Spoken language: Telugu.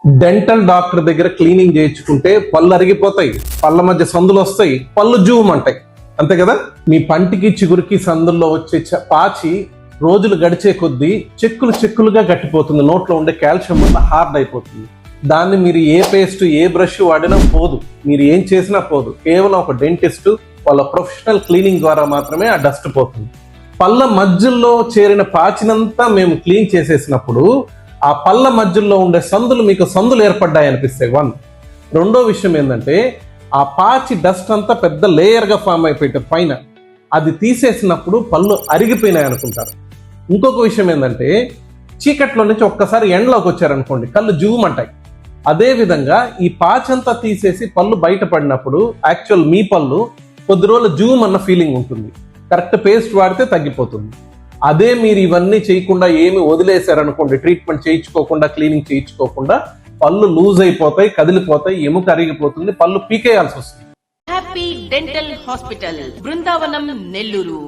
డెంటల్ డాక్టర్ దగ్గర క్లీనింగ్ చేయించుకుంటే పళ్ళు అరిగిపోతాయి, పళ్ళ మధ్య సందులు వస్తాయి, పళ్ళు జూమంటాయి, అంతే కదా. మీ పంటికి చిగురికి సందుల్లో వచ్చే పాచి రోజులు గడిచే కొద్దీ చెక్కులుగా గట్టిపోతుంది, నోట్లో ఉండే కాల్షియం వల్ల హార్డ్ అయిపోతుంది. దాన్ని మీరు ఏ పేస్ట్ ఏ బ్రష్ వాడినా పోదు, మీరు ఏం చేసినా పోదు. కేవలం ఒక డెంటిస్ట్ వాళ్ళ ప్రొఫెషనల్ క్లీనింగ్ ద్వారా మాత్రమే ఆ డస్ట్ పోతుంది. పళ్ళ మధ్యలో చేరిన పాచినంతా మేము క్లీన్ చేసేసినప్పుడు ఆ పళ్ళ మధ్యలో ఉండే సందులు మీకు సందులు ఏర్పడ్డాయి అనిపిస్తాయి. రెండో విషయం ఏంటంటే ఆ పాచి డస్ట్ అంతా పెద్ద లేయర్గా ఫామ్ అయిపోయింది పైన, అది తీసేసినప్పుడు పళ్ళు అరిగిపోయినాయి అనుకుంటారు. ఇంకొక విషయం ఏంటంటే చీకట్లో నుంచి ఒక్కసారి ఎండలోకి వచ్చారనుకోండి కళ్ళు జూమంటాయి. అదే విధంగా ఈ పాచంతా తీసేసి పళ్ళు బయటపడినప్పుడు యాక్చువల్ మీ పళ్ళు కొద్ది రోజులు జూమ్ అన్న ఫీలింగ్ ఉంటుంది. కరెక్ట్ పేస్ట్ వాడితే తగ్గిపోతుంది. అదే మీరు ఇవన్నీ చేయకుండా ఏమి వదిలేశారనుకోండి, ట్రీట్మెంట్ చేయించుకోకుండా క్లీనింగ్ చేయించుకోకుండా పళ్ళు లూజ్ అయిపోతాయి, కదిలిపోతాయి, ఎముక అరిగిపోతుంది, పళ్ళు పీకేయాల్సి వస్తుంది. Happy dental hospital, Brindavanam, Nellore.